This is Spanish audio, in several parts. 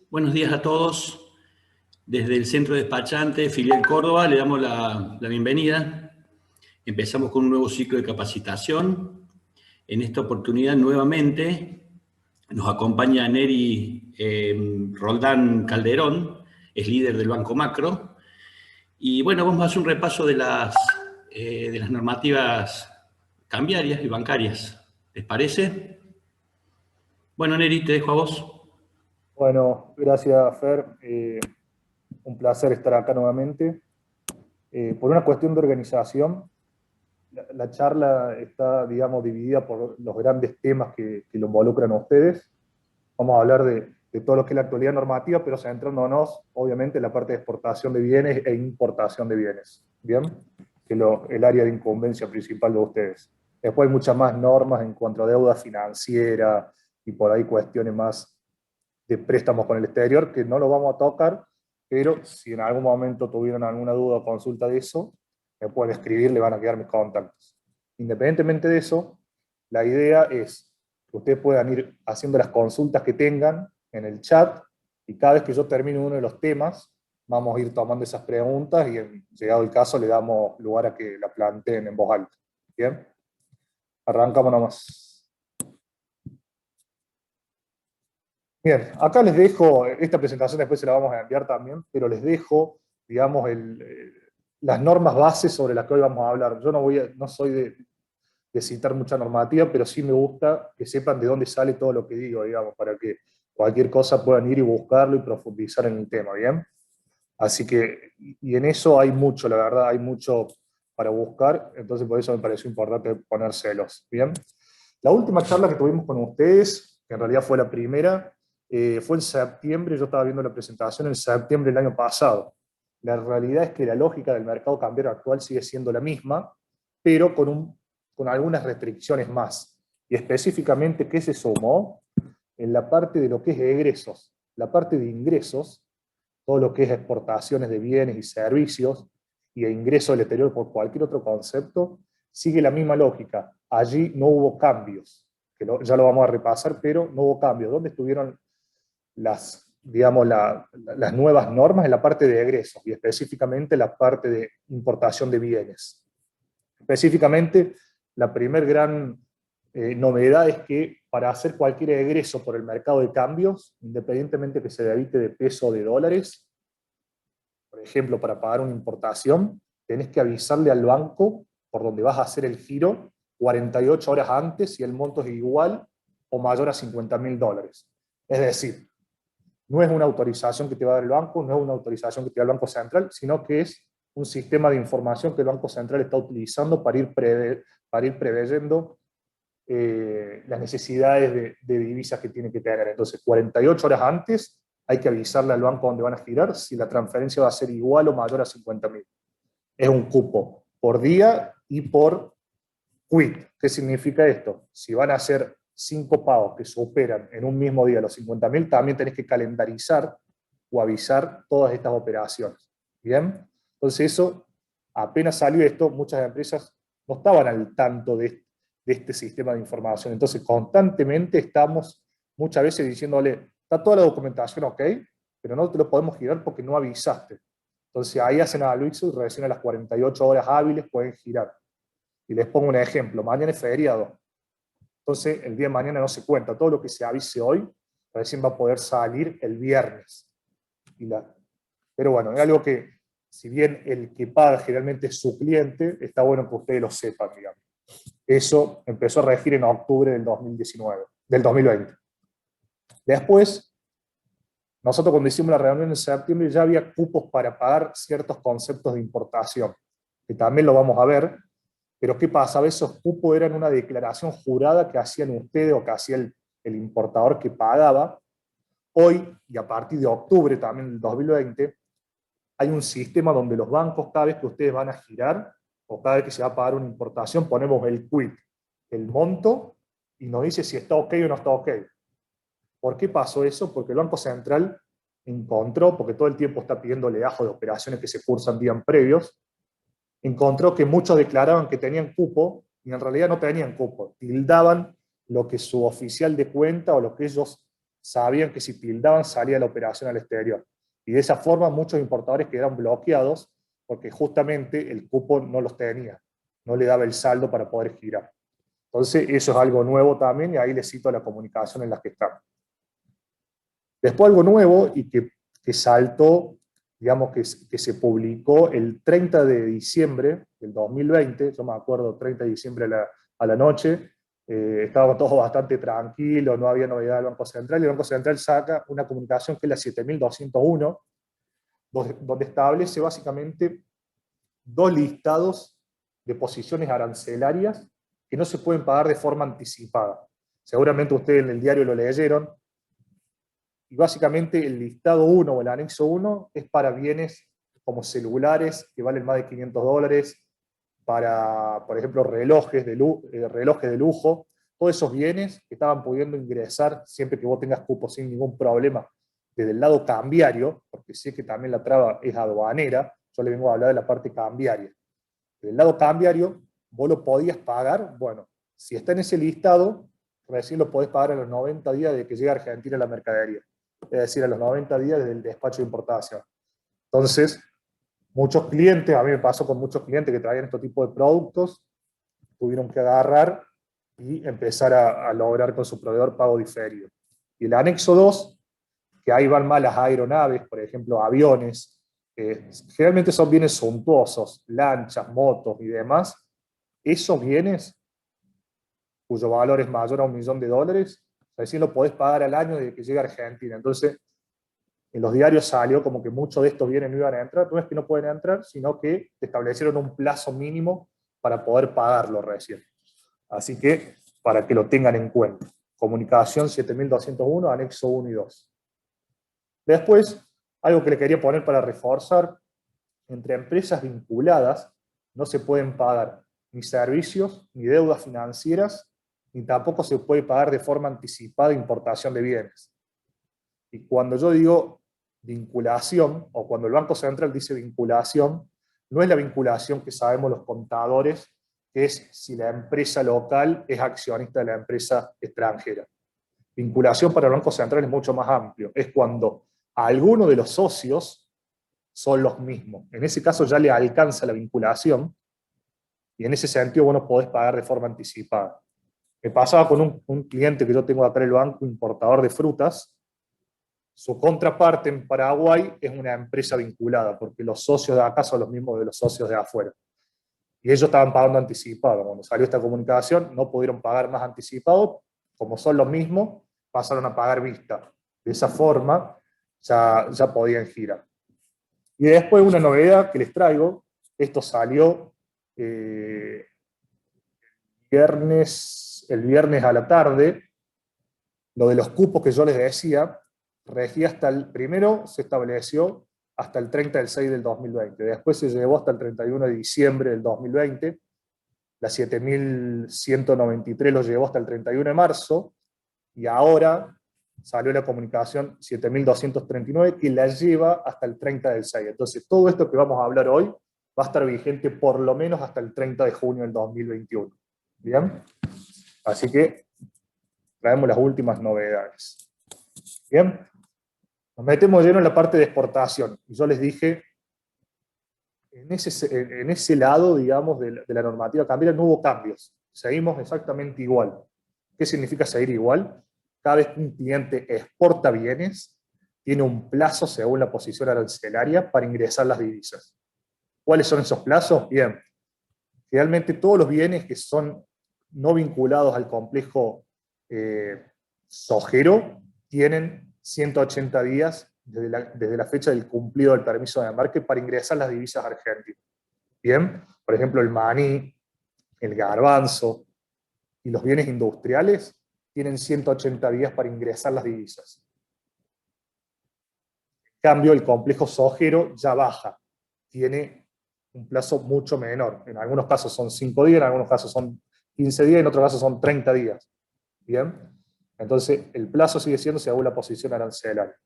Buenos días a todos. Desde el Centro Despachante, Filial Córdoba, le damos la bienvenida. Empezamos con un nuevo ciclo de capacitación. En esta oportunidad, nuevamente, nos acompaña Neri Roldán Calderón, es líder del Banco Macro. Y bueno, vamos a hacer un repaso de las normativas cambiarias y bancarias. ¿Les parece? Bueno, Neri, te dejo a vos. Bueno, gracias, Fer. Un placer estar acá nuevamente. Por una cuestión de organización, la charla está, digamos, dividida por los grandes temas que lo involucran a ustedes. Vamos a hablar de todo lo que es la actualidad normativa, pero centrándonos, obviamente, en la parte de exportación de bienes e importación de bienes. ¿Bien? Que es el área de incumbencia principal de ustedes. Después hay muchas más normas en cuanto a deuda financiera y por ahí cuestiones más de préstamos con el exterior, que no lo vamos a tocar, pero si en algún momento tuvieron alguna duda o consulta de eso, me pueden escribir, le van a quedar mis contactos. Independientemente de eso, la idea es que ustedes puedan ir haciendo las consultas que tengan en el chat, y cada vez que yo termine uno de los temas, vamos a ir tomando esas preguntas y llegado el caso le damos lugar a que la planteen en voz alta. ¿Bien? Arrancamos nomás. Bien, acá les dejo, esta presentación después se la vamos a enviar también, pero les dejo, digamos, las normas bases sobre las que hoy vamos a hablar. Yo no soy de citar mucha normativa, pero sí me gusta que sepan de dónde sale todo lo que digo, digamos, para que cualquier cosa puedan ir y buscarlo y profundizar en el tema, ¿bien? Así que, y en eso hay mucho, la verdad, hay mucho para buscar, entonces por eso me pareció importante ponérselos, ¿bien? La última charla que tuvimos con ustedes, que en realidad fue la primera, fue en septiembre. Yo estaba viendo la presentación en septiembre del año pasado. La realidad es que la lógica del mercado cambiario actual sigue siendo la misma, pero con algunas restricciones más. Y específicamente, ¿qué se sumó? En la parte de lo que es egresos. La parte de ingresos, todo lo que es exportaciones de bienes y servicios, y de ingreso del exterior por cualquier otro concepto, sigue la misma lógica. Allí no hubo cambios, ya lo vamos a repasar, pero no hubo cambios. ¿Dónde estuvieron digamos, las nuevas normas? En la parte de egresos, y específicamente la parte de importación de bienes. Específicamente, la primer gran novedad es que para hacer cualquier egreso por el mercado de cambios, independientemente que se debite de peso o de dólares, por ejemplo, para pagar una importación, tenés que avisarle al banco por donde vas a hacer el giro 48 horas antes si el monto es igual o mayor a $50.000. Es decir, no es una autorización que te va a dar el banco, no es una autorización que te da el Banco Central, sino que es un sistema de información que el Banco Central está utilizando para ir preveyendo las necesidades de divisas que tiene que tener. Entonces, 48 horas antes hay que avisarle al banco donde van a girar si la transferencia va a ser igual o mayor a 50.000. Es un cupo por día y por quit. ¿Qué significa esto? Si van a hacer 5 pagos que superan en un mismo día los 50.000, también tenés que calendarizar o avisar todas estas operaciones. ¿Bien? Entonces eso, apenas salió esto, muchas empresas no estaban al tanto de este sistema de información. Entonces constantemente estamos muchas veces diciéndole, está toda la documentación ok, pero no te lo podemos girar porque no avisaste. Entonces ahí hacen aviso y recién a las 48 horas hábiles pueden girar. Y les pongo un ejemplo, mañana es feriado, entonces el día de mañana no se cuenta, todo lo que se avise hoy recién va a poder salir el viernes. Pero bueno, es algo que, si bien el que paga generalmente es su cliente, está bueno que ustedes lo sepan, digamos. Eso empezó a regir en octubre del 2020. Después, nosotros cuando hicimos la reunión en septiembre ya había cupos para pagar ciertos conceptos de importación, que también lo vamos a ver. Pero ¿qué pasaba? Esos cupos eran una declaración jurada que hacían ustedes o que hacía el importador que pagaba. Hoy, y a partir de octubre también del 2020, hay un sistema donde los bancos, cada vez que ustedes van a girar, o cada vez que se va a pagar una importación, ponemos el quit, el monto, y nos dice si está ok o no está ok. ¿Por qué pasó eso? Porque el Banco Central encontró, porque todo el tiempo está pidiendo legajo de operaciones que se cursan días previos, encontró que muchos declaraban que tenían cupo y en realidad no tenían cupo, tildaban lo que su oficial de cuenta o lo que ellos sabían que si tildaban salía la operación al exterior. Y de esa forma muchos importadores quedaron bloqueados porque justamente el cupo no los tenía, no le daba el saldo para poder girar. Entonces eso es algo nuevo también y ahí les cito la comunicación en la que están. Después algo nuevo y que saltó, digamos que se publicó el 30 de diciembre del 2020, yo me acuerdo, 30 de diciembre a la noche, estábamos todos bastante tranquilos, no había novedad del Banco Central, y el Banco Central saca una comunicación que es la 7201, donde establece básicamente dos listados de posiciones arancelarias que no se pueden pagar de forma anticipada. Seguramente ustedes en el diario lo leyeron, y básicamente el listado 1 o el anexo 1 es para bienes como celulares que valen más de $500, para, por ejemplo, relojes de lujo, todos esos bienes que estaban pudiendo ingresar siempre que vos tengas cupo sin ningún problema desde el lado cambiario, porque sé que también la traba es aduanera, yo le vengo a hablar de la parte cambiaria. Del lado cambiario, vos lo podías pagar, bueno, si está en ese listado, recién lo podés pagar a los 90 días de que llegue a Argentina la mercadería, es decir, a los 90 días desde el despacho de importación. Entonces, muchos clientes, a mí me pasó con muchos clientes que traían este tipo de productos, tuvieron que agarrar y empezar a lograr con su proveedor pago diferido. Y el anexo 2, que ahí van más las aeronaves, por ejemplo, aviones, generalmente son bienes suntuosos, lanchas, motos y demás, esos bienes, cuyo valor es mayor a $1 millón, recién lo podés pagar al año desde que llega a Argentina. Entonces, en los diarios salió como que muchos de estos bienes no iban a entrar, no es que no pueden entrar, sino que establecieron un plazo mínimo para poder pagarlo recién. Así que, para que lo tengan en cuenta. Comunicación 7201, anexo 1 y 2. Después, algo que le quería poner para reforzar, entre empresas vinculadas no se pueden pagar ni servicios, ni deudas financieras, ni tampoco se puede pagar de forma anticipada importación de bienes. Y cuando yo digo vinculación, o cuando el Banco Central dice vinculación, no es la vinculación que sabemos los contadores, que es si la empresa local es accionista de la empresa extranjera. Vinculación para el Banco Central es mucho más amplio. Es cuando alguno de los socios son los mismos. En ese caso ya le alcanza la vinculación, y en ese sentido vos no podés pagar de forma anticipada. Me pasaba con un cliente que yo tengo acá en el banco, importador de frutas. Su contraparte en Paraguay es una empresa vinculada, porque los socios de acá son los mismos de los socios de afuera. Y ellos estaban pagando anticipado. Cuando salió esta comunicación, no pudieron pagar más anticipado. Como son los mismos, pasaron a pagar vista. De esa forma, ya podían girar. Y después una novedad que les traigo, esto salió el viernes a la tarde, lo de los cupos que yo les decía, regía primero se estableció hasta el 30 del 6 del 2020, después se llevó hasta el 31 de diciembre del 2020, la 7193 lo llevó hasta el 31 de marzo, y ahora salió la comunicación 7239 que la lleva hasta el 30 del 6. Entonces todo esto que vamos a hablar hoy va a estar vigente por lo menos hasta el 30 de junio del 2021. ¿Bien? Así que traemos las últimas novedades. Bien, nos metemos lleno en la parte de exportación. Y yo les dije, en ese lado, digamos, de la normativa cambiaria no hubo cambios. Seguimos exactamente igual. ¿Qué significa seguir igual? Cada vez que un cliente exporta bienes, tiene un plazo según la posición arancelaria para ingresar las divisas. ¿Cuáles son esos plazos? Bien, realmente todos los bienes que son no vinculados al complejo sojero tienen 180 días desde la fecha del cumplido del permiso de embarque para ingresar las divisas argentinas. Bien, por ejemplo, el maní, el garbanzo y los bienes industriales tienen 180 días para ingresar las divisas. En cambio, el complejo sojero ya baja, tiene un plazo mucho menor. En algunos casos son 5 días, en algunos casos son 15 días, en otros casos son 30 días. Bien, entonces el plazo sigue siendo según la posición arancelaria.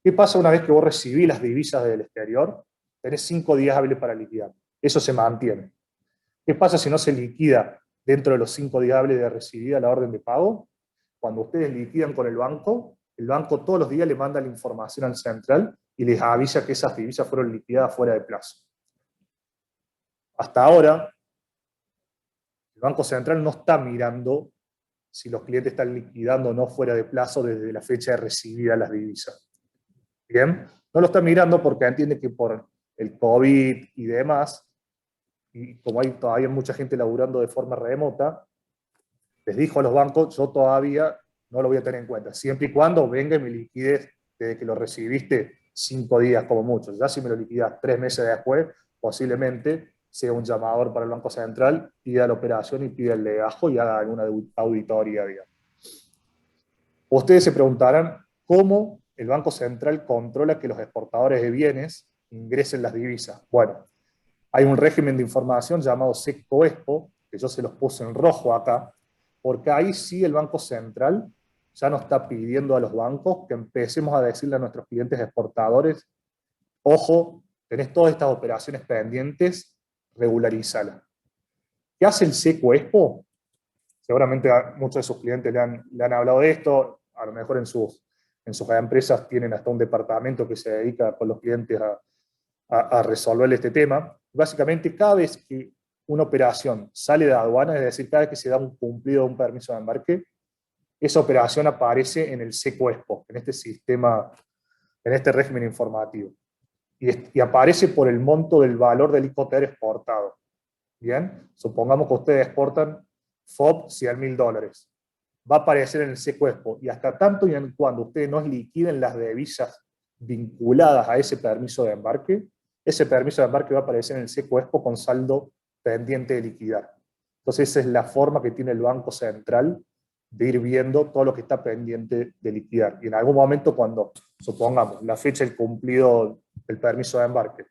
¿Qué pasa una vez que vos recibís las divisas del exterior? Tenés 5 días hábiles para liquidar. Eso se mantiene. ¿Qué pasa si no se liquida dentro de los 5 días hábiles de recibida la orden de pago? Cuando ustedes liquidan con el banco, el banco todos los días le manda la información al central y les avisa que esas divisas fueron liquidadas fuera de plazo. Hasta ahora, el Banco Central no está mirando si los clientes están liquidando o no fuera de plazo desde la fecha de recibir las divisas. ¿Bien? No lo está mirando porque entiende que por el COVID y demás, y como hay todavía mucha gente laburando de forma remota, les dijo a los bancos, yo todavía no lo voy a tener en cuenta, siempre y cuando venga y me liquides desde que lo recibiste 5 días como mucho. Ya si me lo liquidas 3 meses después, posiblemente sea un llamador para el Banco Central, pida la operación y pida el legajo y haga alguna auditoría, digamos. Ustedes se preguntarán cómo el Banco Central controla que los exportadores de bienes ingresen las divisas. Bueno, hay un régimen de información llamado SECOEXPO, que yo se los puse en rojo acá, porque ahí sí el Banco Central ya nos está pidiendo a los bancos que empecemos a decirle a nuestros clientes exportadores, ojo, tenés todas estas operaciones pendientes, regularízalas. ¿Qué hace el SECOEXPO? Seguramente muchos de sus clientes le han hablado de esto, a lo mejor en sus empresas tienen hasta un departamento que se dedica con los clientes a resolver este tema. Básicamente, cada vez que una operación sale de aduana, es decir, cada vez que se da un cumplido, un permiso de embarque, esa operación aparece en el SECOEXPO, en este sistema, en este régimen informativo. Y aparece por el monto del valor del ICOTER exportado. Bien, supongamos que ustedes exportan FOB $100.000. Va a aparecer en el SECOEXPO, y hasta tanto y en cuando ustedes no liquiden las divisas vinculadas a ese permiso de embarque, ese permiso de embarque va a aparecer en el SECOEXPO con saldo pendiente de liquidar. Entonces esa es la forma que tiene el Banco Central de ir viendo todo lo que está pendiente de liquidar. Y en algún momento, cuando, supongamos, la fecha del cumplido del permiso de embarque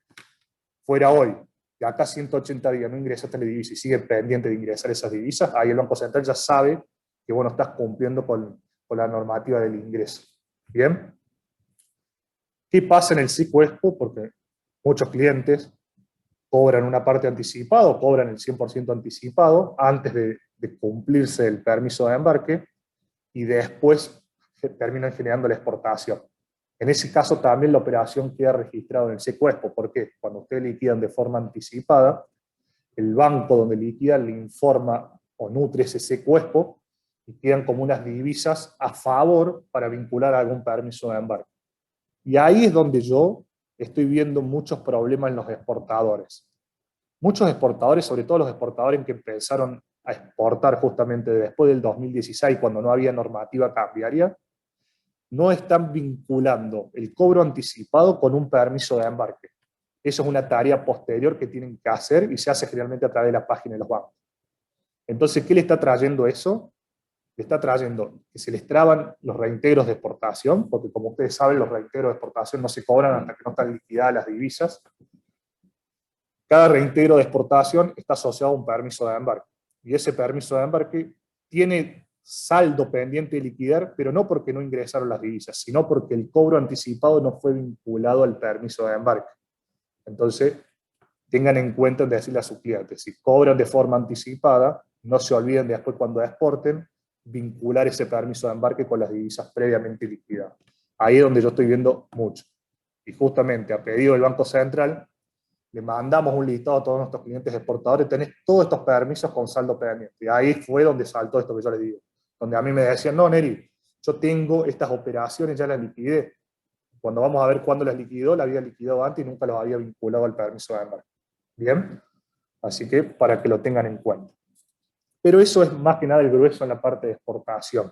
fuera hoy, y acá 180 días no ingresaste la divisa y sigue pendiente de ingresar esas divisas, ahí el Banco Central ya sabe que vos no estás cumpliendo con la normativa del ingreso. ¿Bien? ¿Qué pasa en el SECOEXPO? Porque muchos clientes cobran una parte anticipada, cobran el 100% anticipado antes de cumplirse el permiso de embarque, y después terminan generando la exportación. En ese caso también la operación queda registrada en el SECOEXPO, porque cuando ustedes liquidan de forma anticipada, el banco donde liquidan le informa o nutre ese SECOEXPO y quedan como unas divisas a favor para vincular a algún permiso de embarque. Y ahí es donde yo estoy viendo muchos problemas en los exportadores. Muchos exportadores, sobre todo los exportadores que empezaron a exportar justamente después del 2016, cuando no había normativa cambiaria, no están vinculando el cobro anticipado con un permiso de embarque. Eso es una tarea posterior que tienen que hacer y se hace generalmente a través de la página de los bancos. Entonces, ¿qué le está trayendo eso? Le está trayendo que se les traban los reintegros de exportación, porque como ustedes saben, los reintegros de exportación no se cobran hasta que no están liquidadas las divisas. Cada reintegro de exportación está asociado a un permiso de embarque. Y ese permiso de embarque tiene saldo pendiente de liquidar, pero no porque no ingresaron las divisas, sino porque el cobro anticipado no fue vinculado al permiso de embarque. Entonces, tengan en cuenta de decirle a sus clientes, si cobran de forma anticipada, no se olviden de después cuando exporten, vincular ese permiso de embarque con las divisas previamente liquidadas. Ahí es donde yo estoy viendo mucho. Y justamente a pedido del Banco Central, le mandamos un listado a todos nuestros clientes exportadores, tenés todos estos permisos con saldo pendiente. Y ahí fue donde saltó esto que yo les digo. Donde a mí me decían, no, Neri, yo tengo estas operaciones, ya las liquidé. Cuando vamos a ver cuándo las liquidó, la había liquidado antes y nunca los había vinculado al permiso de embarque. Bien, así que para que lo tengan en cuenta. Pero eso es más que nada el grueso en la parte de exportación.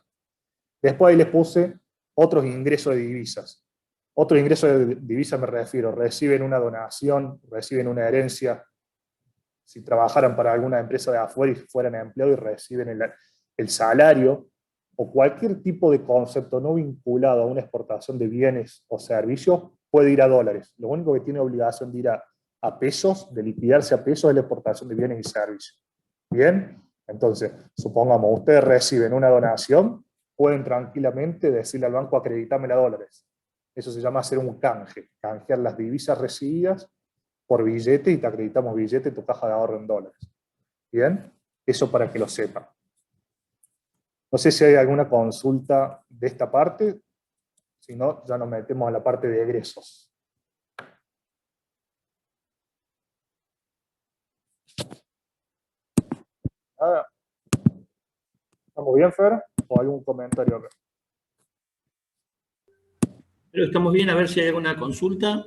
Después ahí les puse otros ingresos de divisas. Otros ingresos de divisas me refiero, reciben una donación, reciben una herencia, si trabajaran para alguna empresa de afuera y fueran empleados y reciben el salario, o cualquier tipo de concepto no vinculado a una exportación de bienes o servicios, puede ir a dólares. Lo único que tiene obligación de ir a pesos, de liquidarse a pesos, es la exportación de bienes y servicios. Bien, entonces, supongamos, ustedes reciben una donación, pueden tranquilamente decirle al banco, acredítame a dólares. Eso se llama hacer un canje, canjear las divisas recibidas por billete y te acreditamos billete en tu caja de ahorro en dólares. Bien, eso para que lo sepan. No sé si hay alguna consulta de esta parte. Si no, ya nos metemos a la parte de egresos. Ah, ¿estamos bien, Fer? ¿O algún comentario acá? Pero estamos bien, a ver si hay alguna consulta.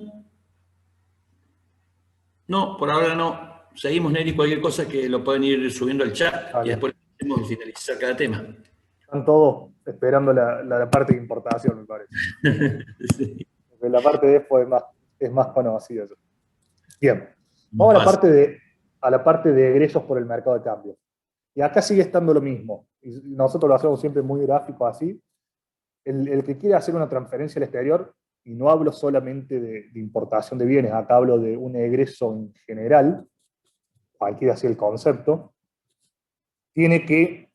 No, por ahora no. Seguimos, Neri, cualquier cosa que lo pueden ir subiendo al chat y Dale. después podemos finalizar cada tema. Están todos esperando la parte de importación, me parece. Sí, Porque la parte de expo es más conocida. Bien, más vamos fácil. a la parte de egresos por el mercado de cambio. Y acá sigue estando lo mismo. Y nosotros lo hacemos siempre muy gráfico así. El que quiere hacer una transferencia al exterior, y no hablo solamente de importación de bienes, acá hablo de un egreso en general, cualquiera sea el concepto, tiene que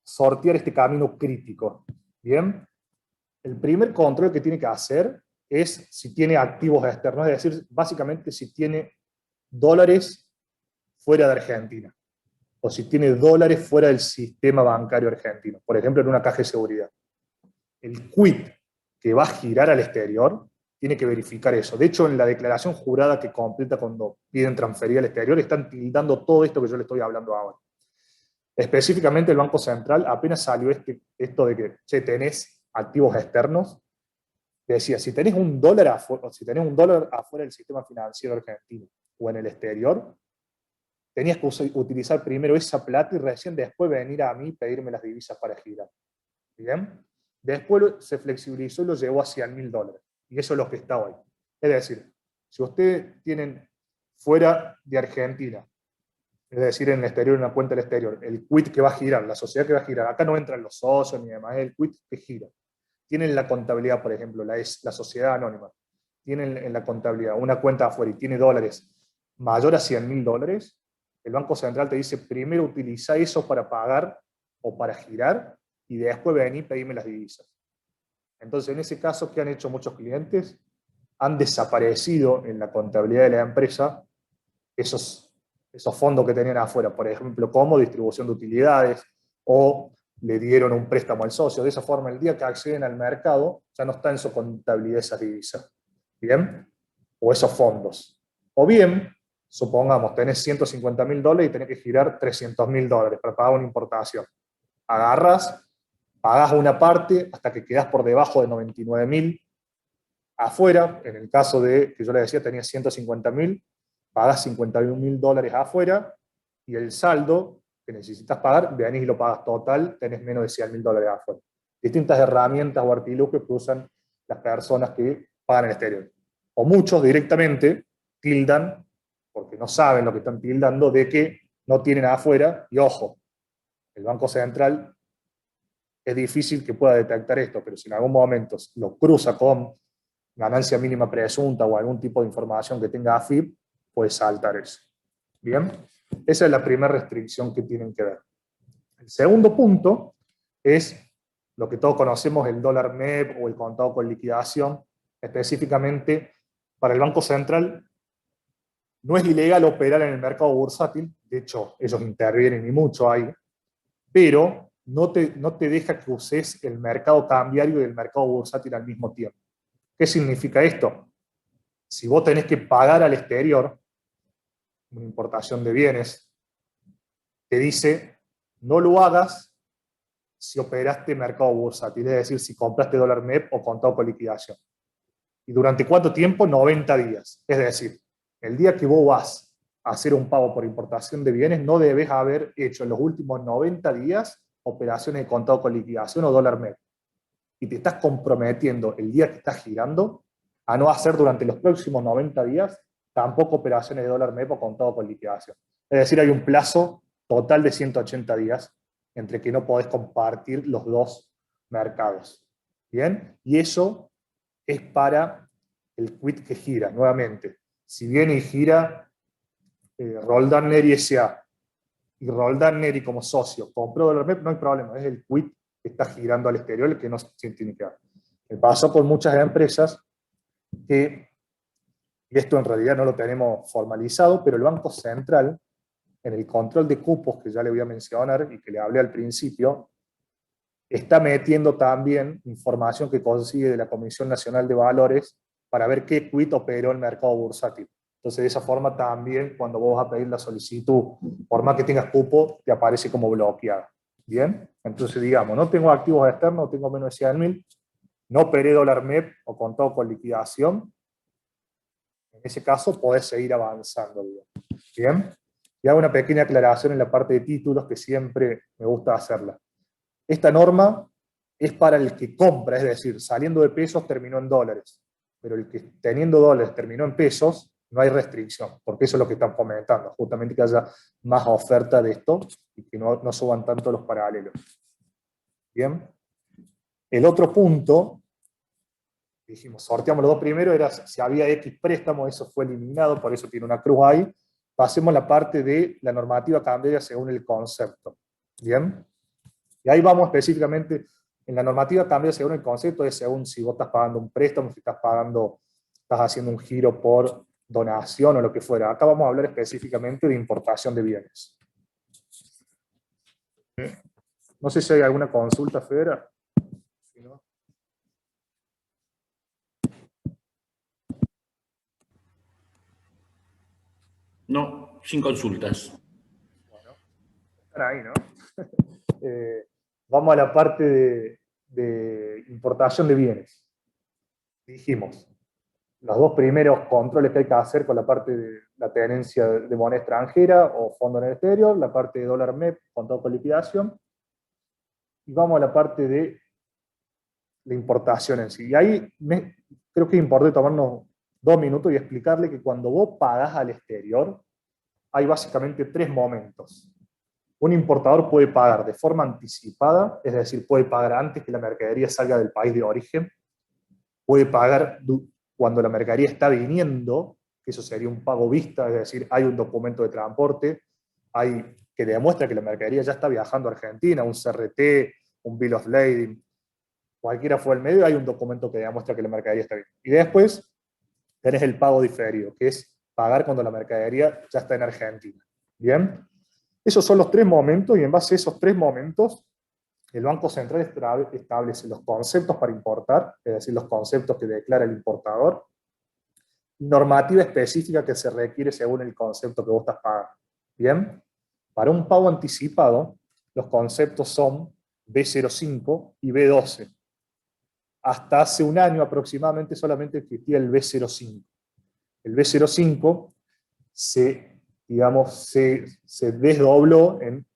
sortear este camino crítico. Bien, el primer control que tiene que hacer es si tiene activos externos, es decir, básicamente si tiene dólares fuera de Argentina, o si tiene dólares fuera del sistema bancario argentino, por ejemplo, en una caja de seguridad. El quit que va a girar al exterior tiene que verificar eso. De hecho, en la declaración jurada que completa cuando piden transferir al exterior, están tildando todo esto que yo le estoy hablando ahora. Específicamente el Banco Central, apenas salió esto de que, che, tenés activos externos, decía, si tenés un dólar afuera del sistema financiero argentino o en el exterior, tenías que utilizar primero esa plata y recién después venir a mí y pedirme las divisas para girar. ¿Bien? Después se flexibilizó y lo llevó a $100.000. Y eso es lo que está hoy. Es decir, si ustedes tienen fuera de Argentina, es decir, en el exterior, en una cuenta del exterior, el quit que va a girar, la sociedad que va a girar, acá no entran los socios ni demás, es el quit que gira. Tienen la contabilidad, por ejemplo, la sociedad anónima, tienen en la contabilidad una cuenta afuera y tiene dólares mayor a $100.000, el Banco Central te dice, primero utiliza eso para pagar o para girar, y después ven y pedirme las divisas. Entonces, en ese caso, ¿qué han hecho muchos clientes? Han desaparecido en la contabilidad de la empresa esos fondos que tenían afuera, por ejemplo, como distribución de utilidades, o le dieron un préstamo al socio. De esa forma, el día que acceden al mercado, ya no está en su contabilidad esas divisas. ¿Bien? O esos fondos. O bien, supongamos, tenés $150.000 y tenés que girar $300.000 para pagar una importación. Agarras, pagás una parte hasta que quedás por debajo de 99.000 afuera. En el caso de que yo le decía, tenía 150.000, pagás $51.000 afuera, y el saldo que necesitas pagar, venís y lo pagas total, tenés menos de $100.000 afuera. Distintas herramientas o artilugios que usan las personas que pagan el exterior. O muchos directamente tildan, porque no saben lo que están tildando, de que no tienen afuera, y ojo, el Banco Central es difícil que pueda detectar esto, pero si en algún momento lo cruza con ganancia mínima presunta o algún tipo de información que tenga AFIP, puede saltar eso. Bien, esa es la primera restricción que tienen que ver. El segundo punto es lo que todos conocemos, el dólar MEP o el contado con liquidación. Específicamente, para el Banco Central no es ilegal operar en el mercado bursátil, de hecho ellos intervienen y mucho ahí, pero no te deja que uses el mercado cambiario y el mercado bursátil al mismo tiempo. ¿Qué significa esto? Si vos tenés que pagar al exterior una importación de bienes, te dice, no lo hagas si operaste mercado bursátil, es decir, si compraste dólar MEP o contado con liquidación. ¿Y durante cuánto tiempo? 90 días. Es decir, el día que vos vas a hacer un pago por importación de bienes, no debes haber hecho en los últimos 90 días operaciones de contado con liquidación o dólar MEP. Y te estás comprometiendo el día que estás girando a no hacer durante los próximos 90 días tampoco operaciones de dólar MEP o contado con liquidación. Es decir, hay un plazo total de 180 días entre que no podés compartir los dos mercados. ¿Bien? Y eso es para el quit que gira, nuevamente. Si viene y gira Roldán Neri S.A. y Roldán Neri como socio compró dólar MEP, no hay problema, es el quit que está girando al exterior el que no se tiene que dar. Me pasó con muchas empresas que, y esto en realidad no lo tenemos formalizado, pero el Banco Central, en el control de cupos que ya le voy a mencionar y que le hablé al principio, está metiendo también información que consigue de la Comisión Nacional de Valores para ver qué quit operó el mercado bursátil. Entonces, de esa forma también, cuando vos vas a pedir la solicitud, por más que tengas cupo, te aparece como bloqueado. ¿Bien? Entonces, digamos, no tengo activos externos, tengo menos de 100.000, no operé dólar MEP o contado con liquidación. En ese caso, podés seguir avanzando. ¿Bien? Y hago una pequeña aclaración en la parte de títulos que siempre me gusta hacerla. Esta norma es para el que compra, es decir, saliendo de pesos terminó en dólares, pero el que teniendo dólares terminó en pesos, no hay restricción, porque eso es lo que están fomentando, justamente que haya más oferta de esto y que no suban tanto los paralelos. Bien. El otro punto, dijimos, sorteamos los dos primeros, era si había X préstamo, eso fue eliminado, por eso tiene una cruz ahí. Pasemos a la parte de la normativa cambiaria según el concepto. Bien. Y ahí vamos específicamente, en la normativa cambia según el concepto, es según si vos estás pagando un préstamo, si estás haciendo un giro por donación o lo que fuera. Acá vamos a hablar específicamente de importación de bienes. No sé si hay alguna consulta, Federa. Si no. No, sin consultas. Bueno, están ahí, ¿no? Vamos a la parte de importación de bienes. Dijimos, los dos primeros controles que hay que hacer con la parte de la tenencia de moneda extranjera o fondo en el exterior, la parte de dólar MEP, contado con liquidación, y vamos a la parte de la importación en sí. Y ahí creo que es importante tomarnos 2 minutos y explicarle que cuando vos pagás al exterior, hay básicamente 3 momentos. Un importador puede pagar de forma anticipada, es decir, puede pagar antes que la mercadería salga del país de origen, puede pagar cuando la mercadería está viniendo, que eso sería un pago vista, es decir, hay un documento de transporte, que demuestra que la mercadería ya está viajando a Argentina, un CRT, un Bill of Lading, cualquiera fue el medio, hay un documento que demuestra que la mercadería está bien. Y después tenés el pago diferido, que es pagar cuando la mercadería ya está en Argentina. ¿Bien? Esos son los 3 momentos, y en base a esos 3 momentos, el Banco Central establece los conceptos para importar, es decir, los conceptos que declara el importador, y normativa específica que se requiere según el concepto que vos estás pagando. ¿Bien? Para un pago anticipado, los conceptos son B05 y B12. Hasta hace un año aproximadamente solamente existía el B05. El B05 se desdobló en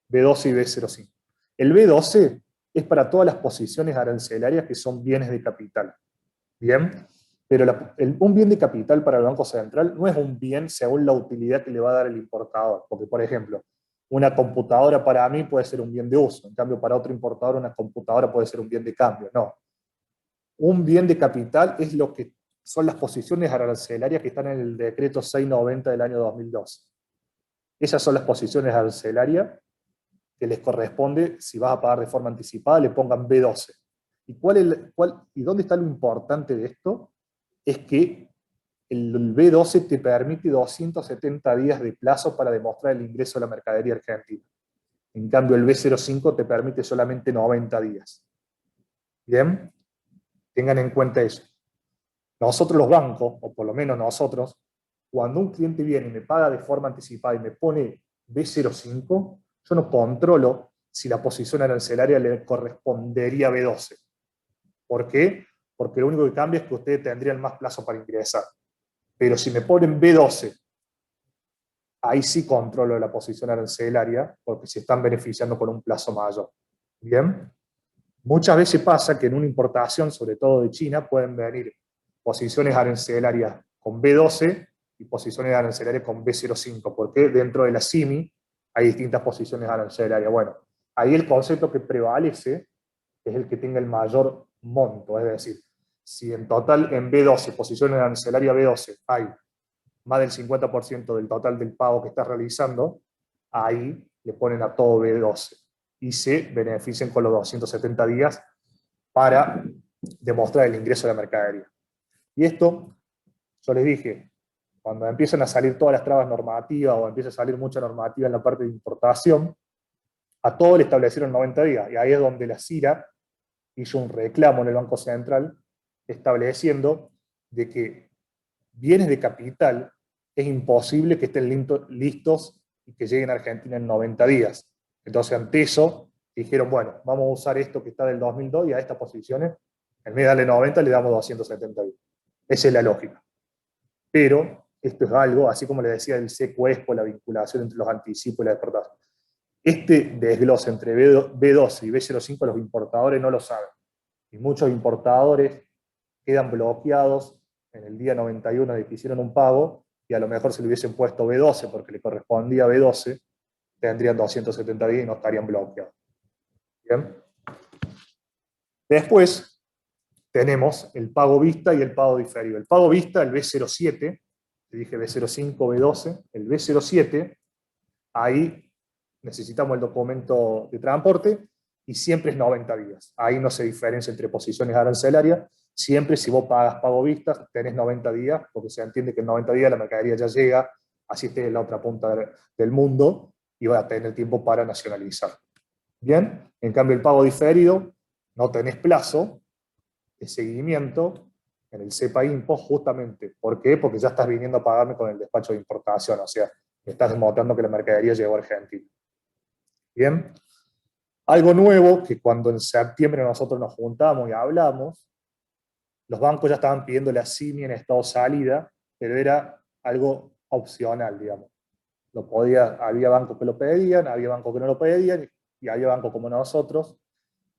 B12 y B05. El B12 es para todas las posiciones arancelarias que son bienes de capital. Bien, pero un bien de capital para el Banco Central no es un bien según la utilidad que le va a dar el importador. Porque, por ejemplo, una computadora para mí puede ser un bien de uso. En cambio, para otro importador, una computadora puede ser un bien de cambio. No. Un bien de capital es lo que son las posiciones arancelarias que están en el decreto 690 del año 2012. Esas son las posiciones arancelarias que les corresponde, si vas a pagar de forma anticipada, le pongan B12. ¿Y dónde está lo importante de esto? Es que el B12 te permite 270 días de plazo para demostrar el ingreso a la mercadería argentina. En cambio, el B05 te permite solamente 90 días. ¿Bien? Tengan en cuenta eso. Nosotros los bancos, o por lo menos nosotros, cuando un cliente viene y me paga de forma anticipada y me pone B05, yo no controlo si la posición arancelaria le correspondería a B12. ¿Por qué? Porque lo único que cambia es que ustedes tendrían más plazo para ingresar. Pero si me ponen B12, ahí sí controlo la posición arancelaria, porque se están beneficiando con un plazo mayor. ¿Bien? Muchas veces pasa que en una importación, sobre todo de China, pueden venir posiciones arancelarias con B12 y posiciones arancelarias con B05, porque dentro de la CIMI hay distintas posiciones arancelarias. Bueno, ahí el concepto que prevalece es el que tenga el mayor monto, es decir, si en total en B12, posiciones arancelarias B12, hay más del 50% del total del pago que estás realizando, ahí le ponen a todo B12 y se benefician con los 270 días para demostrar el ingreso de la mercadería. Y esto, yo les dije, cuando empiezan a salir todas las trabas normativas o empieza a salir mucha normativa en la parte de importación, A todo le establecieron 90 días, y ahí es donde la CIRA hizo un reclamo en el Banco Central estableciendo de que bienes de capital es imposible que estén listos y que lleguen a Argentina en 90 días. Entonces, ante eso, dijeron, bueno, vamos a usar esto que está del 2002 y a estas posiciones, en vez de darle 90, le damos 270 días. Esa es la lógica. Pero esto es algo, así como le decía el secuestro, la vinculación entre los anticipos y la exportación. Este desglose entre B12 y B05 los importadores no lo saben. Y muchos importadores quedan bloqueados en el día 91 de que hicieron un pago, y a lo mejor si le hubiesen puesto B12 porque le correspondía B12, tendrían 270 días y no estarían bloqueados. ¿Bien? Después tenemos el pago vista y el pago diferido. El pago vista, el B07, le dije B05, B12, el B07, ahí necesitamos el documento de transporte y siempre es 90 días. Ahí no se diferencia entre posiciones arancelarias. Siempre si vos pagas pago vista, tenés 90 días, porque se entiende que en 90 días la mercadería ya llega, así esté en la otra punta del mundo, y vas a tener tiempo para nacionalizar. Bien, en cambio el pago diferido, no tenés plazo de seguimiento en el CEPA Impo, justamente. ¿Por qué? Porque ya estás viniendo a pagarme con el despacho de importación, o sea, me estás demostrando que la mercadería llegó a Argentina. Bien, algo nuevo, que cuando en septiembre nosotros nos juntamos y hablamos, los bancos ya estaban pidiendo la CIMI en estado salida, pero era algo opcional, digamos. Había bancos que lo pedían, había bancos que no lo pedían, y había bancos como nosotros,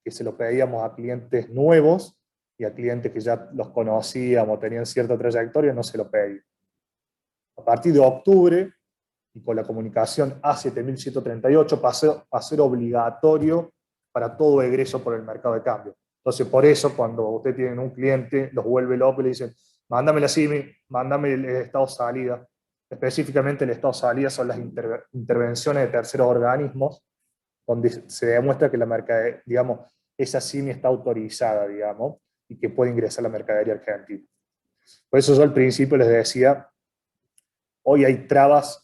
que se lo pedíamos a clientes nuevos, y a clientes que ya los conocíamos, tenían cierta trayectoria, no se lo pedían. A partir de octubre, y con la comunicación A7138, pasó a ser obligatorio para todo egreso por el mercado de cambio. Entonces, por eso, cuando usted tiene un cliente, los vuelve locos y le dicen, mándame la CIMI, mándame el estado salida. Específicamente el estado salida son las intervenciones de terceros organismos, donde se demuestra que la mercadería, digamos, esa CIMI está autorizada, digamos, y que puede ingresar a la mercadería argentina. Por eso yo al principio les decía, hoy hay trabas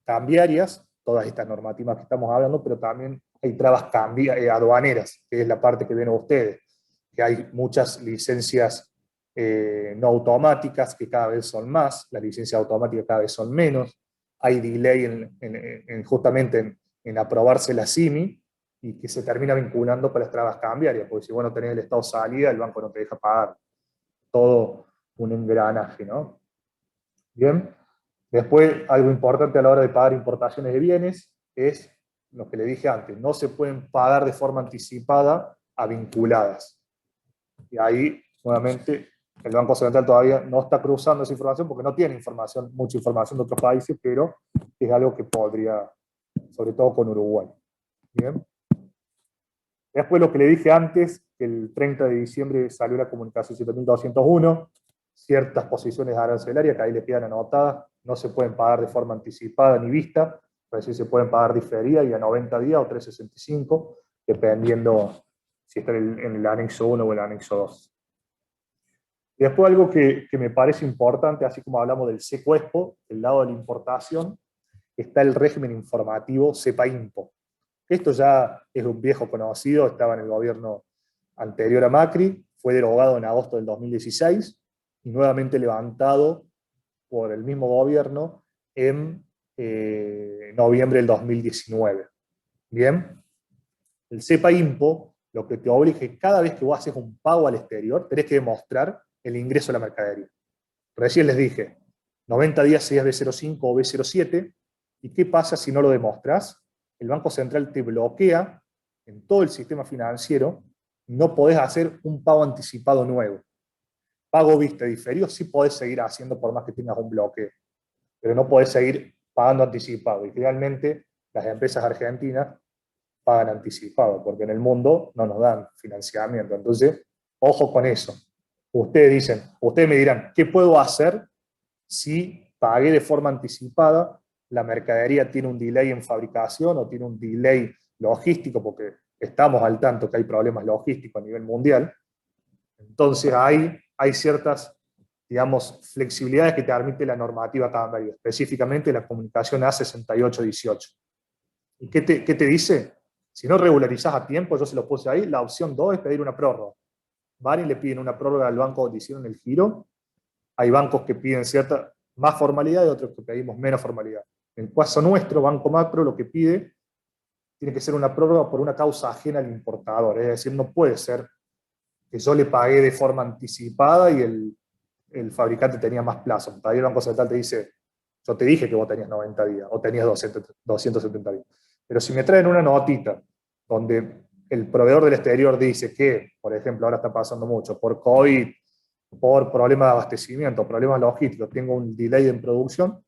cambiarias, todas estas normativas que estamos hablando, pero también hay trabas aduaneras, que es la parte que ven ustedes, que hay muchas licencias no automáticas, que cada vez son más, las licencias automáticas cada vez son menos, hay delay justamente en aprobarse la CIMI, y que se termina vinculando con las trabas cambiarias, porque si vos no tenés el estado salida, el banco no te deja pagar. Todo un engranaje, ¿no? Bien. Después, algo importante a la hora de pagar importaciones de bienes es lo que le dije antes, no se pueden pagar de forma anticipada a vinculadas. Y ahí, nuevamente, el Banco Central todavía no está cruzando esa información porque no tiene mucha información de otros países, pero es algo que podría, sobre todo con Uruguay. Bien. Después, lo que le dije antes, que el 30 de diciembre salió la comunicación 7201, ciertas posiciones arancelarias que ahí le quedan anotadas, no se pueden pagar de forma anticipada ni vista, pero sí se pueden pagar diferida y a 90 días o 365, dependiendo si está en el anexo 1 o el anexo 2. Y después algo que me parece importante, así como hablamos del secuestro, del lado de la importación, está el régimen informativo CEPA-IMPO. Esto ya es un viejo conocido, estaba en el gobierno anterior a Macri, fue derogado en agosto del 2016 y nuevamente levantado por el mismo gobierno en noviembre del 2019. Bien, el CEPA-IMPO lo que te obliga es que cada vez que vos haces un pago al exterior, tenés que demostrar el ingreso de la mercadería. Recién les dije, 90 días serías B05 o B07, ¿y qué pasa si no lo demostrás? El Banco Central te bloquea en todo el sistema financiero, no podés hacer un pago anticipado nuevo. Pago vista diferido sí podés seguir haciendo por más que tengas un bloqueo, pero no podés seguir pagando anticipado. Y finalmente las empresas argentinas pagan anticipado, porque en el mundo no nos dan financiamiento. Entonces, ojo con eso. Ustedes me dirán, ¿qué puedo hacer si pagué de forma anticipada? La mercadería tiene un delay en fabricación o tiene un delay logístico, porque estamos al tanto que hay problemas logísticos a nivel mundial. Entonces hay ciertas, digamos, flexibilidades que te permite la normativa cambiaria, específicamente la comunicación A6818. ¿Y qué te dice? Si no regularizás a tiempo, yo se lo puse ahí, la opción 2 es pedir una prórroga. Van y le piden una prórroga al banco donde hicieron el giro. Hay bancos que piden cierta más formalidad y otros que pedimos menos formalidad. En el caso nuestro, Banco Macro, lo que pide tiene que ser una prórroga por una causa ajena al importador. Es decir, no puede ser que yo le pagué de forma anticipada y el fabricante tenía más plazo. Todavía el Banco Central te dice, yo te dije que vos tenías 90 días o tenías 270 días. Pero si me traen una notita donde el proveedor del exterior dice que, por ejemplo, ahora está pasando mucho, por COVID, por problemas de abastecimiento, problemas logísticos, tengo un delay en producción,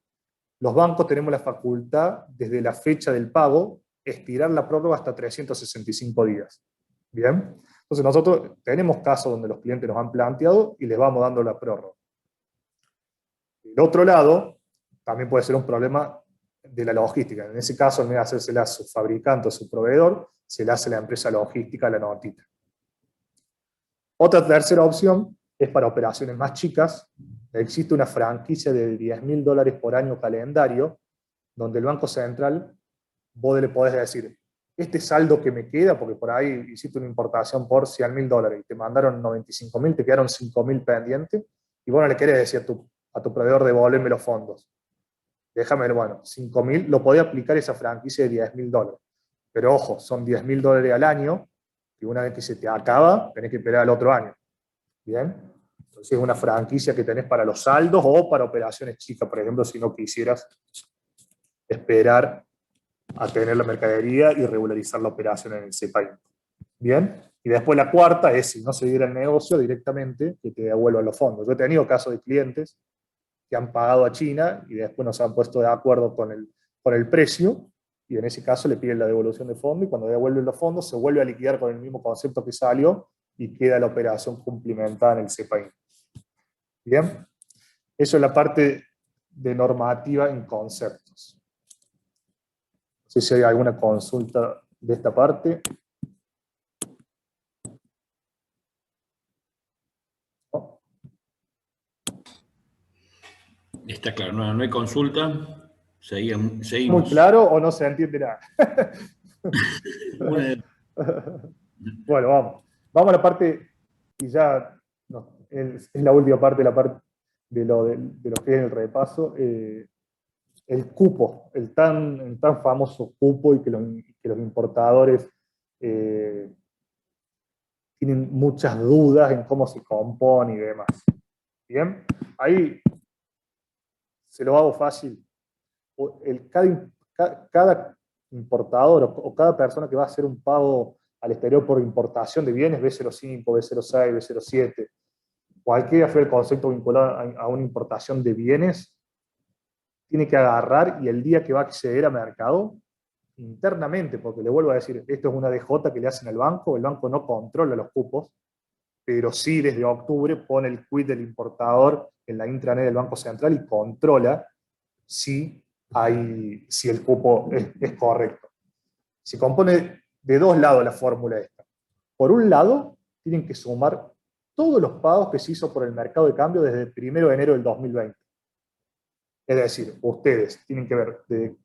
los bancos tenemos la facultad, desde la fecha del pago, estirar la prórroga hasta 365 días. ¿Bien? Entonces nosotros tenemos casos donde los clientes nos han planteado y les vamos dando la prórroga. El otro lado, también puede ser un problema de la logística. En ese caso, en vez de hacérsela a su fabricante o su proveedor, se le hace a la empresa logística la notita. Otra tercera opción es para operaciones más chicas. Existe una franquicia de $10.000 por año calendario, donde el Banco Central, vos le podés decir, este saldo que me queda, porque por ahí hiciste una importación por $100.000 y te mandaron 95.000, te quedaron 5.000 pendientes, y vos no le querés decir a tu proveedor devolverme los fondos. Déjame, bueno, 5.000, lo podés aplicar esa franquicia de $10.000. Pero ojo, son $10.000 al año, y una vez que se te acaba, tenés que esperar al otro año. ¿Bien? Entonces es una franquicia que tenés para los saldos o para operaciones chicas, por ejemplo, si no quisieras esperar a tener la mercadería y regularizar la operación en el CEPA. ¿Bien? Y después la cuarta es, si no se diera el negocio, directamente que te devuelvan los fondos. Yo he tenido casos de clientes que han pagado a China y después no se han puesto de acuerdo con el precio, y en ese caso le piden la devolución de fondos, y cuando devuelven los fondos se vuelve a liquidar con el mismo concepto que salió y queda la operación cumplimentada en el CEPA. Bien, eso es la parte de normativa en conceptos. No sé si hay alguna consulta de esta parte. ¿No? Está claro, no hay consulta. Seguimos. ¿Muy claro o no se entiende nada? Bueno, Bueno, vamos. Vamos a la parte, y ya no, es la última parte, la parte de lo que es el repaso. El cupo, el tan famoso cupo, y que los importadores tienen muchas dudas en cómo se compone y demás. Bien, ahí se lo hago fácil. Cada importador o cada persona que va a hacer un pago al exterior por importación de bienes, B05, B06, B07, cualquiera fue el concepto vinculado a una importación de bienes, tiene que agarrar, y el día que va a acceder a mercado, internamente, porque le vuelvo a decir, esto es una DJ que le hacen al banco, el banco no controla los cupos, pero sí desde octubre pone el quit del importador en la intranet del Banco Central y controla si el cupo es correcto. Se compone de dos lados la fórmula esta. Por un lado, tienen que sumar todos los pagos que se hizo por el mercado de cambio desde el 1 de enero del 2020. Es decir, ustedes tienen que ver de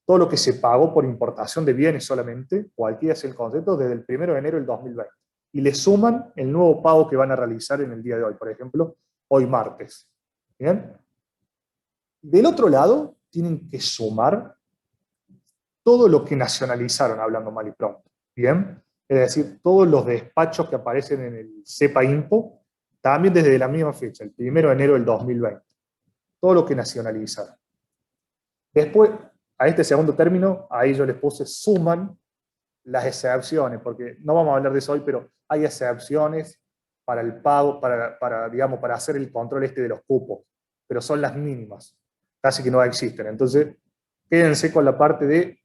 todo lo que se pagó por importación de bienes solamente, cualquiera es el concepto, desde el 1 de enero del 2020. Y le suman el nuevo pago que van a realizar en el día de hoy, por ejemplo, hoy martes. ¿Bien? Del otro lado, tienen que sumar todo lo que nacionalizaron, hablando mal y pronto. ¿Bien? Es decir, todos los despachos que aparecen en el CEPA Impo, también desde la misma fecha, el 1 de enero del 2020. Todo lo que nacionalizaron. Después, a este segundo término, ahí yo les puse suman las excepciones, porque no vamos a hablar de eso hoy, pero hay excepciones para el pago, digamos, para hacer el control de los cupos, pero son las mínimas, casi que no existen. Entonces, quédense con la parte de,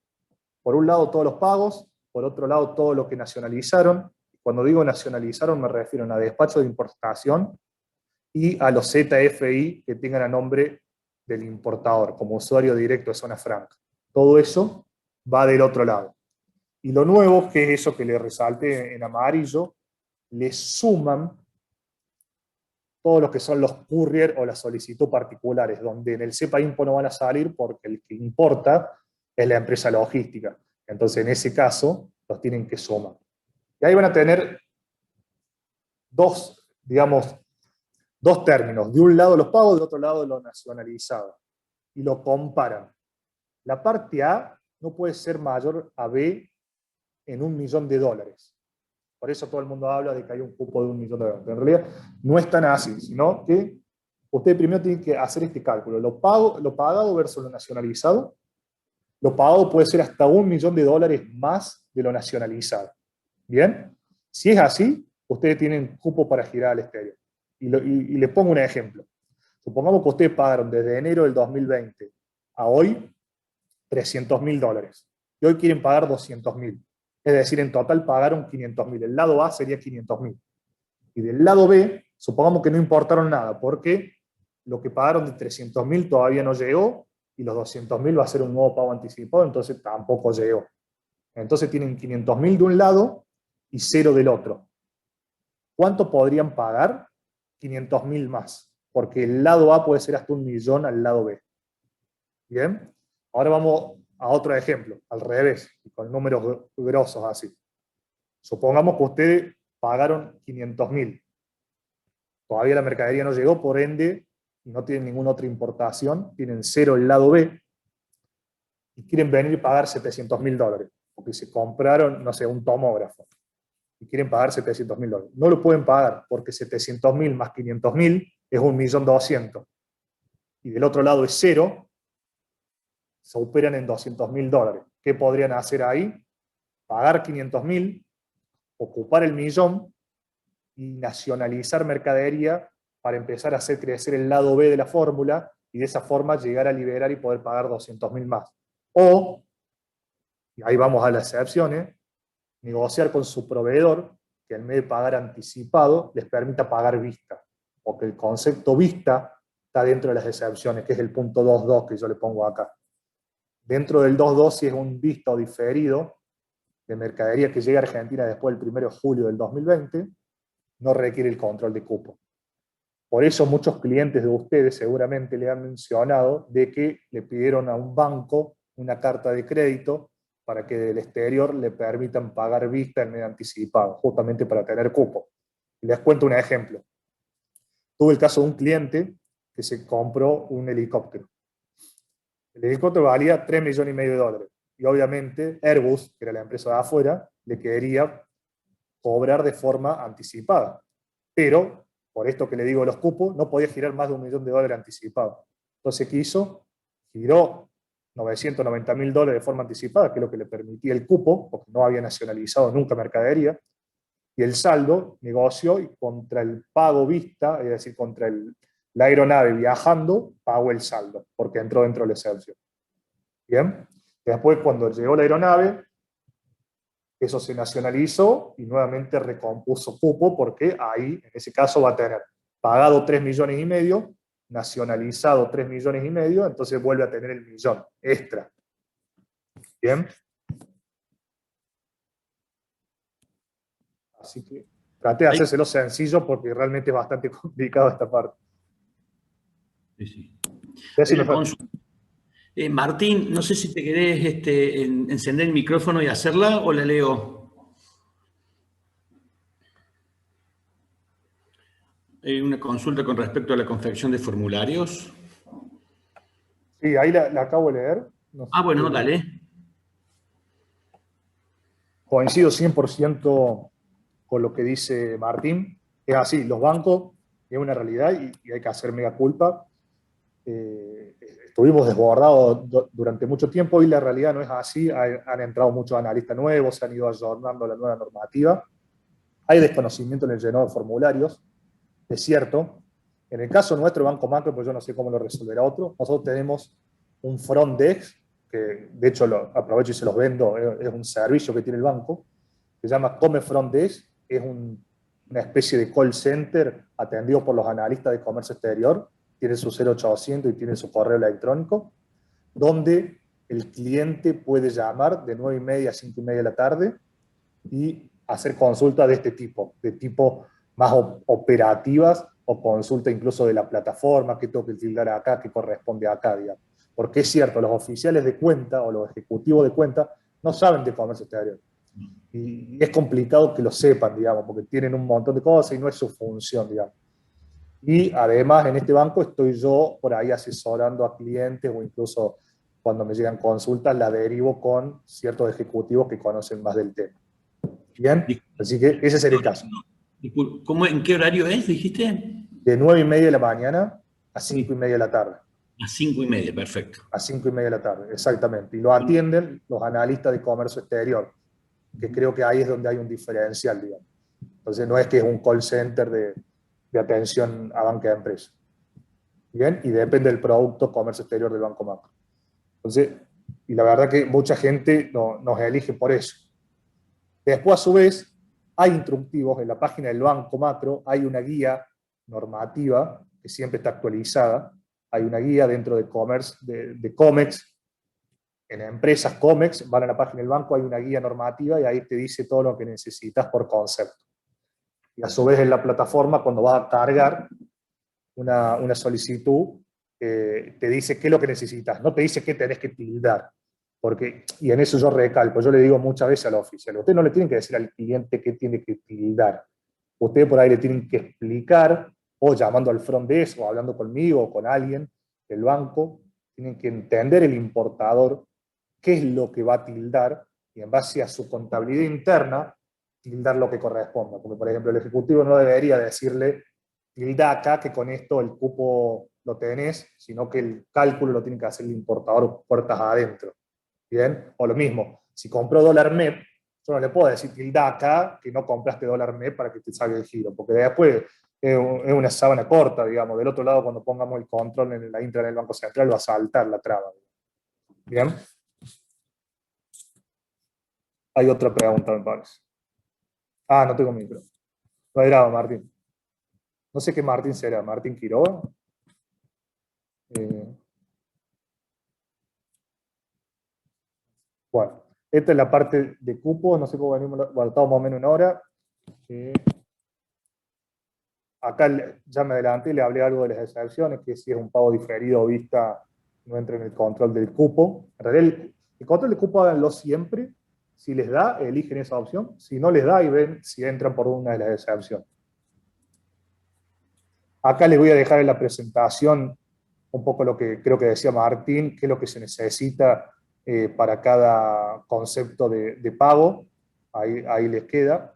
por un lado, todos los pagos, por otro lado, todo lo que nacionalizaron. Cuando digo nacionalizaron, me refiero a despachos de importación y a los ZFI que tengan a nombre del importador, como usuario directo de zona franca. Todo eso va del otro lado. Y lo nuevo, que es eso que le resalte en amarillo, le suman todo lo que son los courier o las solicitud particulares, donde en el CEPA Impo no van a salir porque el que importa es la empresa logística. Entonces, en ese caso, los tienen que sumar. Y ahí van a tener dos, digamos, dos términos. De un lado los pagos, de otro lado lo nacionalizado. Y lo comparan. La parte A no puede ser mayor a B en $1.000.000. Por eso todo el mundo habla de que hay un cupo de $1.000.000. En realidad no es tan así, sino que usted primero tiene que hacer este cálculo. Lo pagado versus lo nacionalizado. Lo pagado puede ser hasta $1.000.000 más de lo nacionalizado. ¿Bien? Si es así, ustedes tienen cupo para girar al exterior. Y les pongo un ejemplo. Supongamos que ustedes pagaron desde enero del 2020 a hoy $300.000. Y hoy quieren pagar $200.000. Es decir, en total pagaron $500.000. El lado A sería $500.000. Y del lado B, supongamos que no importaron nada, porque lo que pagaron de $300.000 todavía no llegó, y los $200.000 va a ser un nuevo pago anticipado, entonces tampoco llegó. Entonces tienen $500.000 de un lado y 0 del otro. ¿Cuánto podrían pagar? $500.000 más, porque el lado A puede ser hasta $1.000.000 al lado B. ¿Bien? Ahora vamos a otro ejemplo, al revés, con números grosos así. Supongamos que ustedes pagaron $500.000. Todavía la mercadería no llegó, por ende, no tienen ninguna otra importación, tienen 0 el lado B, y quieren venir y pagar $700.000, porque se compraron, no sé, un tomógrafo, y quieren pagar $700.000. No lo pueden pagar, porque $700.000 más $500.000 es $1.200.000. Y del otro lado es 0, se operan en $200.000. ¿Qué podrían hacer ahí? Pagar $500.000, ocupar el millón y nacionalizar mercadería para empezar a hacer crecer el lado B de la fórmula y de esa forma llegar a liberar y poder pagar $200.000 más. O, y ahí vamos a las excepciones, negociar con su proveedor que en vez de pagar anticipado les permita pagar vista, porque el concepto vista está dentro de las excepciones, que es el punto 2.2 que yo le pongo acá. Dentro del 2.2, si es un visto diferido de mercadería que llega a Argentina después del 1 de julio del 2020, no requiere el control de cupo. Por eso muchos clientes de ustedes seguramente le han mencionado de que le pidieron a un banco una carta de crédito para que del exterior le permitan pagar vista en medio anticipado, justamente para tener cupo. Y les cuento un ejemplo. Tuve el caso de un cliente que se compró un helicóptero. El helicóptero valía $3.500.000. Y obviamente Airbus, que era la empresa de afuera, le quería cobrar de forma anticipada. Pero, por esto que le digo los cupos, no podía girar más de $1.000.000 anticipado. Entonces, ¿qué hizo? Giró $990.000 de forma anticipada, que es lo que le permitía el cupo, porque no había nacionalizado nunca mercadería, y el saldo negoció y contra el pago vista, es decir, contra la aeronave viajando, pagó el saldo, porque entró dentro de la excepción. Bien, después cuando llegó la aeronave, eso se nacionalizó y nuevamente recompuso cupo, porque ahí, en ese caso, va a tener pagado 3.500.000, nacionalizado 3.500.000, entonces vuelve a tener el millón extra. Bien. Así que traté de hacérselo sencillo porque realmente es bastante complicado esta parte. Sí, sí. Martín, no sé si te querés encender el micrófono y hacerla o la leo. Hay una consulta con respecto a la confección de formularios. Sí, ahí la acabo de leer. No sé, bueno, dale. Coincido 100% con lo que dice Martín. Es así, los bancos es una realidad y hay que hacer mega culpa. Estuvimos desbordados durante mucho tiempo y la realidad no es así. Han entrado muchos analistas nuevos, se han ido ayornando la nueva normativa. Hay desconocimiento en el llenado de formularios, es cierto. En el caso nuestro, Banco Macro, pues yo no sé cómo lo resolverá otro, nosotros tenemos un front desk, que de hecho lo aprovecho y se los vendo, es un servicio que tiene el banco, que se llama Come Front Desk, es una especie de call center atendido por los analistas de comercio exterior, tiene su 0800 y tiene su correo electrónico, donde el cliente puede llamar de 9:30 a 5:30 de la tarde y hacer consultas de este tipo, de tipo más operativas o consulta incluso de la plataforma, qué tengo que tildar acá, qué corresponde acá, digamos. Porque es cierto, los oficiales de cuenta o los ejecutivos de cuenta no saben de comercio exterior. Y es complicado que lo sepan, digamos, porque tienen un montón de cosas y no es su función, digamos. Y además en este banco estoy yo por ahí asesorando a clientes o incluso cuando me llegan consultas la derivo con ciertos ejecutivos que conocen más del tema. Bien, así que ese sería el caso. ¿Cómo, en qué horario es, dijiste? De 9:30 de la mañana a 5:30 de la tarde. A 5:30, perfecto. A 5:30 de la tarde, exactamente. Y lo atienden los analistas de comercio exterior, que creo que ahí es donde hay un diferencial, digamos. Entonces no es que es un call center de atención a banca de empresa. Bien, y depende del producto comercio exterior del Banco Macro. Entonces, y la verdad que mucha gente nos elige por eso. Después, a su vez, hay instructivos en la página del Banco Macro, hay una guía normativa que siempre está actualizada, hay una guía dentro de Commerce, de Comex, en empresas Comex, van a la página del banco, hay una guía normativa y ahí te dice todo lo que necesitas por concepto. Y a su vez en la plataforma, cuando vas a cargar una solicitud, te dice qué es lo que necesitas, no te dice qué tenés que tildar. Porque, y en eso yo recalco, yo le digo muchas veces al oficial, ustedes no le tienen que decir al cliente qué tiene que tildar. Ustedes por ahí le tienen que explicar, o llamando al front desk, o hablando conmigo, o con alguien del banco, tienen que entender el importador qué es lo que va a tildar, y en base a su contabilidad interna, tildar lo que corresponda. Porque, por ejemplo, el ejecutivo no debería decirle, tilda acá que con esto el cupo lo tenés, sino que el cálculo lo tiene que hacer el importador puertas adentro. ¿Bien? O lo mismo, si compro dólar MEP, yo no le puedo decir tilda acá que no compraste dólar MEP para que te salga el giro, porque después es una sábana corta, digamos. Del otro lado, cuando pongamos el control en la intra del Banco Central, va a saltar la traba. ¿Bien? Hay otra pregunta, me parece. Ah, no tengo micro. No era Martín. No sé qué Martín será. ¿Martín Quiroga? Bueno, esta es la parte de cupo. No sé cómo venimos, bueno, estamos más o menos una hora. Acá ya me adelanté, le hablé algo de las excepciones, que si es un pago diferido o vista, no entra en el control del cupo. En realidad, el control del cupo háganlo siempre. Si les da, eligen esa opción. Si no les da, y ven si entran por una de las excepciones. Acá les voy a dejar en la presentación un poco lo que creo que decía Martín, qué es lo que se necesita para cada concepto de pago. Ahí les queda.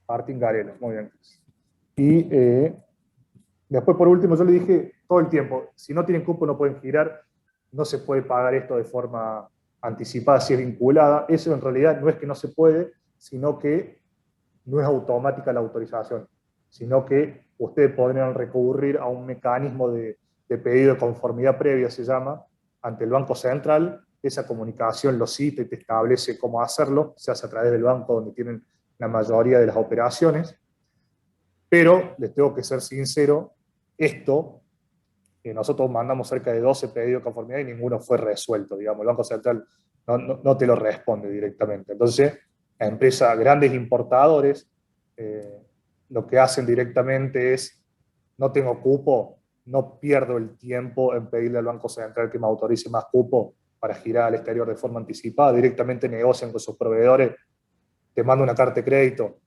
Martín Garelo, muy bien. Y después, por último, yo le dije todo el tiempo, si no tienen cupo no pueden girar, no se puede pagar esto de forma anticipada si es vinculada. Eso en realidad no es que no se puede, sino que no es automática la autorización, sino que ustedes podrían recurrir a un mecanismo de pedido de conformidad previa, se llama, ante el Banco Central. Esa comunicación lo cita y te establece cómo hacerlo, se hace a través del banco donde tienen la mayoría de las operaciones. Pero les tengo que ser sincero, esto, nosotros mandamos cerca de 12 pedidos de conformidad y ninguno fue resuelto, digamos, el Banco Central no te lo responde directamente. Entonces, las empresas, grandes importadores, lo que hacen directamente es, no tengo cupo, no pierdo el tiempo en pedirle al Banco Central que me autorice más cupo para girar al exterior de forma anticipada, directamente negocian con sus proveedores, te mando una carta de crédito,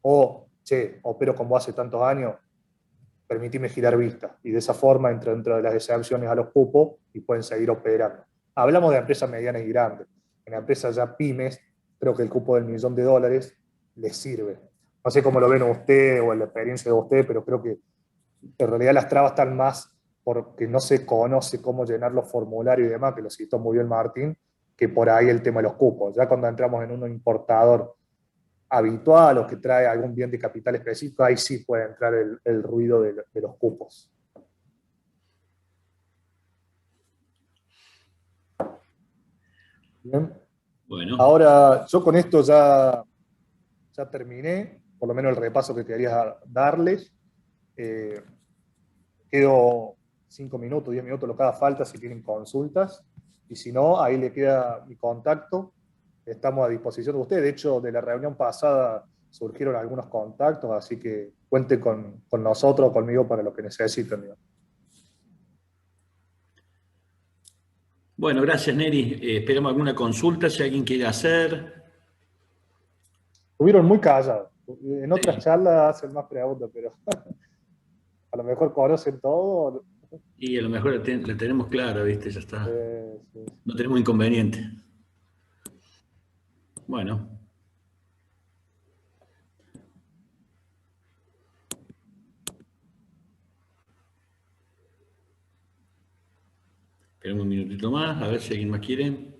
o, che, opero con vos hace tantos años, permitime girar vista. Y de esa forma entra dentro de las excepciones a los cupos y pueden seguir operando. Hablamos de empresas medianas y grandes. En empresas ya pymes, creo que el cupo del $1.000.000 les sirve. No sé cómo lo ven usted o en la experiencia de usted, pero creo que en realidad las trabas están más porque no se conoce cómo llenar los formularios y demás, que lo citó muy bien Martín, que por ahí el tema de los cupos. Ya cuando entramos en un importador habitual o que trae algún bien de capital específico, ahí sí puede entrar el ruido de los cupos. Bien. Bueno. Ahora, yo con esto ya terminé, por lo menos el repaso que quería darles. Quedo 5 minutos, 10 minutos lo que haga falta si tienen consultas. Y si no, ahí le queda mi contacto. Estamos a disposición de ustedes. De hecho, de la reunión pasada surgieron algunos contactos, así que cuenten con nosotros, conmigo, para lo que necesiten. Digamos. Bueno, gracias, Neri. Esperamos alguna consulta, si alguien quiere hacer. Estuvieron muy callados. En otras Sí. charlas hacen más preguntas, pero a lo mejor conocen todo. Y a lo mejor la tenemos clara, ¿viste? Ya está. Sí. No tenemos inconveniente. Bueno. Esperemos un minutito más, a ver si alguien más quiere.